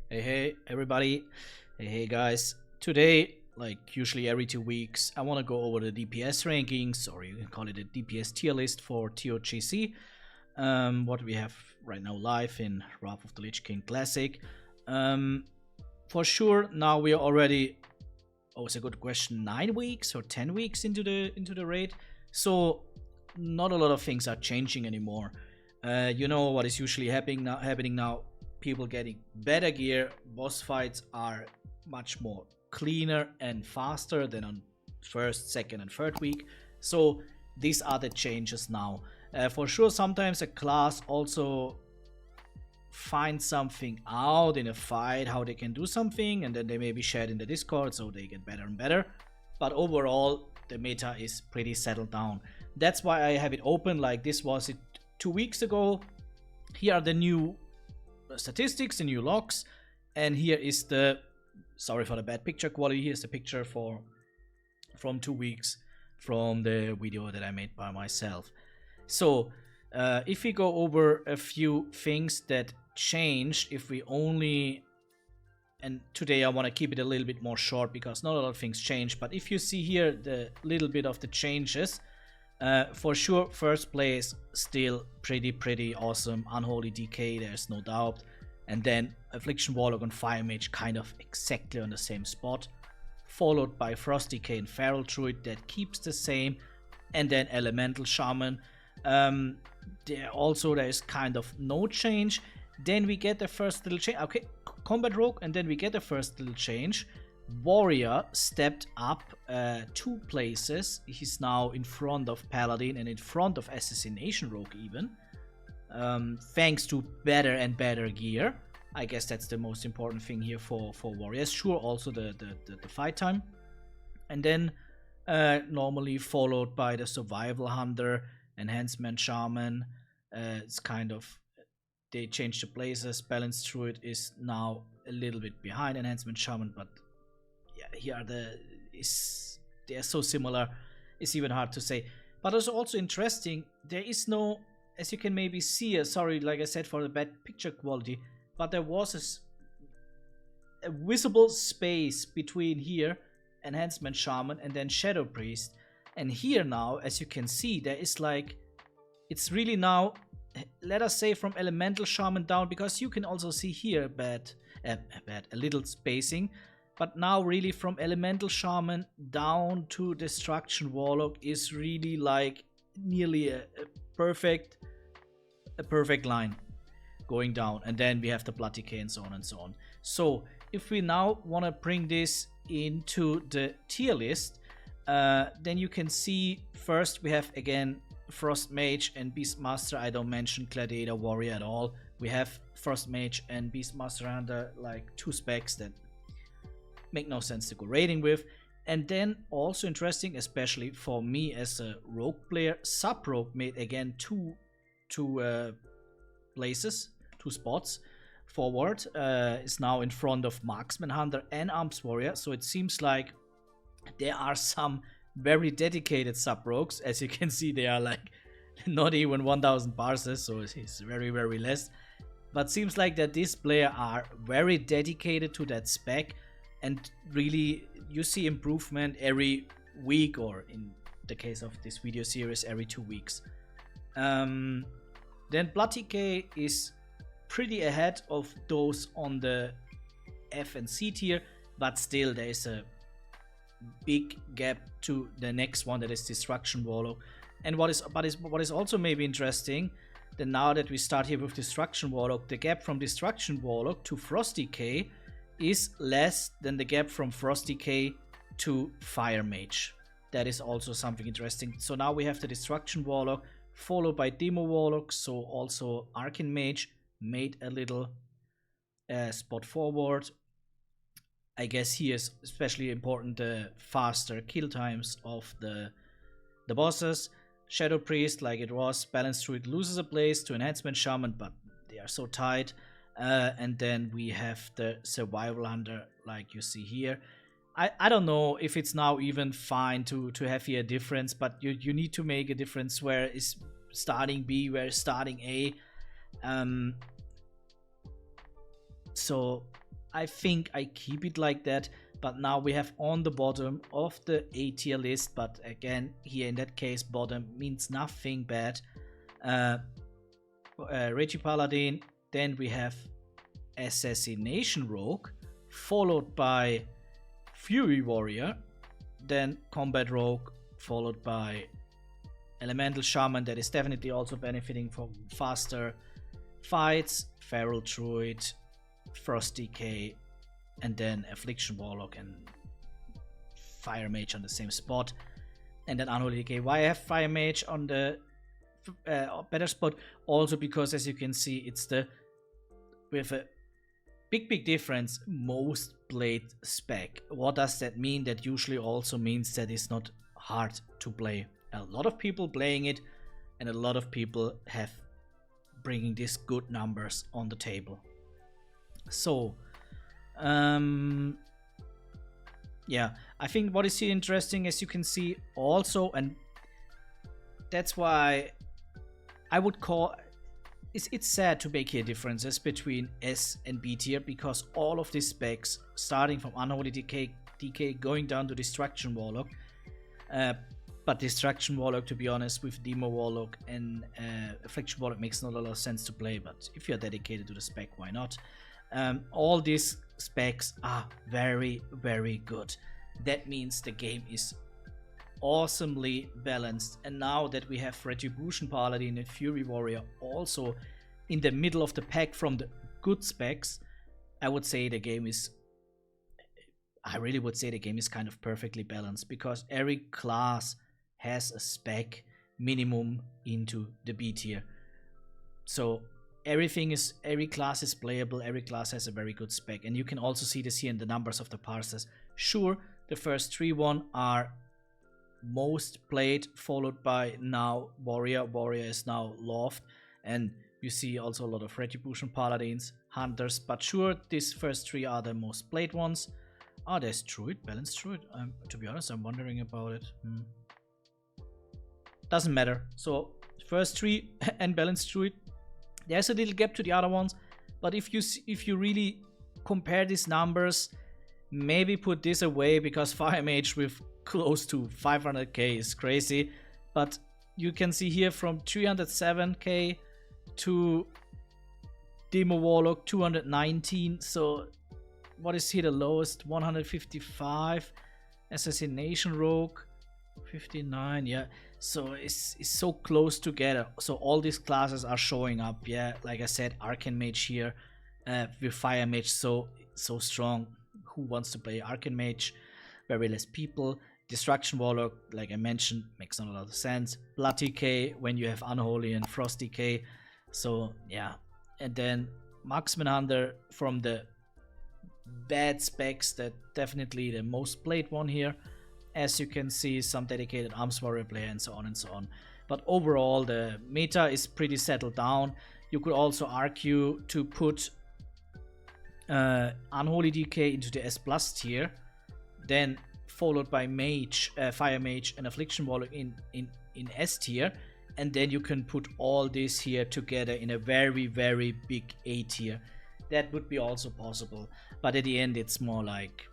Hey everybody, hey guys. Today, like usually every 2 weeks, I want to go over the DPS rankings, or you can call it a DPS tier list for TOGC. What we have right now live in Wrath of the Lich King Classic. For sure, now we are already, it's a good question, 9 weeks or 10 weeks into the raid. So not a lot of things are changing anymore. You know what is usually happening now. People getting better gear, boss fights are much more cleaner and faster than on first, second and third week. So these are the changes now. For sure, sometimes a class also finds something out in a fight, how they can do something, and then they maybe share it in the Discord, so they get better and better. But overall, the meta is pretty settled down. That's why I have it open. Like, this was it 2 weeks ago. Here are the new statistics, the new logs, and here is the, sorry for the bad picture quality, here's the picture from 2 weeks from the video that I made by myself. So if we go over a few things that changed, if we only, and today I want to keep it a little bit more short because not a lot of things changed, but if you see here the little bit of the changes, for sure, first place still pretty awesome. Unholy DK, there's no doubt. And then Affliction Warlock and Fire Mage kind of exactly on the same spot. Followed by Frost DK and Feral Druid, that keeps the same. And then Elemental Shaman. There is kind of no change. Then we get the first little change. Okay, Combat Rogue, and then we get the first little change. Warrior stepped up 2 places. He's now in front of Paladin and in front of Assassination Rogue even. Thanks to better and better gear. I guess that's the most important thing here for Warriors. Sure, also the fight time. And then normally followed by the Survival Hunter, Enhancement Shaman. It's kind of, they changed the places. Balanced Druid is now a little bit behind Enhancement Shaman, but here are they are so similar, it's even hard to say. But it's also interesting, there is no, as you can maybe see, sorry like I said for the bad picture quality, but there was a visible space between here, Enhancement Shaman, and then Shadow Priest. And here now, as you can see, there is like, it's really now, let us say from Elemental Shaman down, because you can also see here a little spacing. But now really from Elemental Shaman down to Destruction Warlock is really like nearly a perfect line going down. And then we have the Blood Decay and so on and so on. So if we now want to bring this into the tier list, then you can see first we have again Frost Mage and Beastmaster. I don't mention Gladiator Warrior at all. We have Frost Mage and Beastmaster under like 2 specs that make no sense to go raiding with. And then also interesting, especially for me as a rogue player, Sub Rogue made again two places, 2 spots forward. Is now in front of Marksman Hunter and Arms Warrior. So it seems like there are some very dedicated Sub Rogues. As you can see, they are like not even 1000 parses, so it's very less. But seems like that this player are very dedicated to that spec. And really, you see improvement every week, or in the case of this video series, every 2 weeks. Then Blood Decay is pretty ahead of those on the F and C tier, but still there is a big gap to the next one, that is Destruction Warlock. And what is also maybe interesting, that now that we start here with Destruction Warlock, the gap from Destruction Warlock to Frost Decay is less than the gap from Frost Decay to Fire Mage. That is also something interesting. So now we have the Destruction Warlock followed by Demo Warlock, so also Arcane Mage made a little spot forward. I guess here is especially important the faster kill times of the bosses. Shadow Priest, like it was, Balanced Druid loses a place to Enhancement Shaman, but they are so tight. And then we have the Survival Hunter, like you see here. I don't know if it's now even fine to have here a difference, but you need to make a difference where it's starting B, we're starting A. So I think I keep it like that. But now we have on the bottom of the A tier list, but again, here in that case, bottom means nothing bad. Reggie Paladin, then we have Assassination Rogue, followed by Fury Warrior, then Combat Rogue, followed by Elemental Shaman, that is definitely also benefiting from faster fights, Feral Druid, Frost DK, and then Affliction Warlock and Fire Mage on the same spot, and then Unholy DK. Why I have Fire Mage on the better spot? Also because, as you can see, it's the with a big difference most played spec. What does that mean? That usually also means that it's not hard to play. A lot of people playing it, and a lot of people have bringing these good numbers on the table. So yeah, I think what is here interesting, as you can see also, and that's why I would call it's sad to make here differences between S and B tier, because all of these specs, starting from Unholy DK going down to Destruction Warlock, but Destruction Warlock, to be honest, with Demo Warlock and Affliction Warlock makes not a lot of sense to play, but if you're dedicated to the spec, why not? All these specs are very good. That means the game is awesomely balanced, and now that we have Retribution Paladin and Fury Warrior also in the middle of the pack from the good specs, I really would say the game is kind of perfectly balanced, because every class has a spec minimum into the B tier. So every class is playable, every class has a very good spec, and you can also see this here in the numbers of the parsers. Sure, the first 3 are most played, followed by now Warrior. Warrior is now loved, and you see also a lot of Retribution Paladins, Hunters, but sure, these first 3 are the most played ones. There's Druid, Balanced Druid. To be honest, I'm wondering about it. Doesn't matter. So first 3 and Balanced Druid. There's a little gap to the other ones, but if you really compare these numbers, maybe put this away, because Fire Mage with close to 500k is crazy. But you can see here from 307k to Demo Warlock 219. So what is here the lowest? 155. Assassination Rogue 59. Yeah, so it's so close together. So all these classes are showing up. Yeah, like I said, Arcane Mage here with Fire Mage so strong. Who wants to play Arcane Mage? Very less people. Destruction Warlock, like I mentioned, makes not a lot of sense. Blood DK when you have Unholy and Frost DK. So yeah, and then Marksman Hunter from the bad specs, that definitely the most played one here. As you can see, some dedicated Arms Warrior player and so on and so on. But overall, the meta is pretty settled down. You could also argue to put Unholy DK into the S+ tier, then followed by Mage, Fire Mage and Affliction Warlock in S tier, and then you can put all this here together in a very big A tier. That would be also possible, but at the end it's more like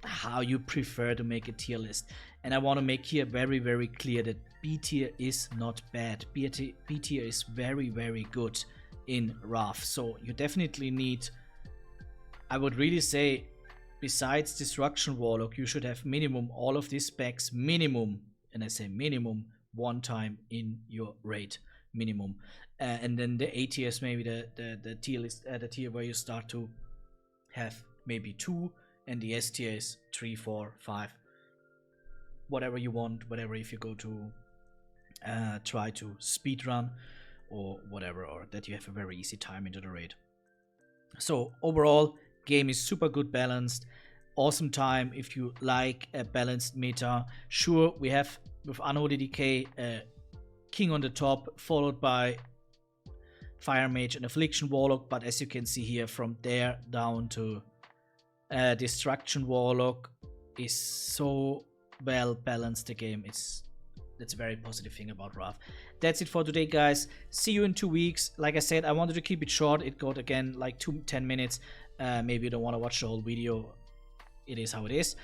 how you prefer to make a tier list. And I want to make here very clear that B tier is not bad. B tier is very good in RAF. So you definitely need, I would really say, besides Destruction Warlock, you should have minimum all of these specs, minimum, and I say minimum, 1 time in your raid, minimum. And then the A tier is maybe the tier list, the tier where you start to have maybe 2, and the S tier is 3, 4, 5, whatever you want, whatever, if you go to try to speed run or whatever, or that you have a very easy time into the raid. So overall, game is super good balanced, awesome time if you like a balanced meta. Sure, we have with Unholy DK King on the top, followed by Fire Mage and Affliction Warlock, but as you can see here, from there down to Destruction Warlock is so well balanced. The game is that's a very positive thing about Wrath. That's it for today, guys. See you in 2 weeks. Like I said, I wanted to keep it short. It got again like 10 minutes. Maybe you don't want to watch the whole video. It is how it is.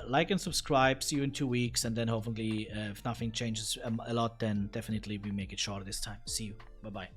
Like and subscribe. See you in 2 weeks, and then hopefully if nothing changes a lot, then definitely we make it shorter this time. See you. Bye bye.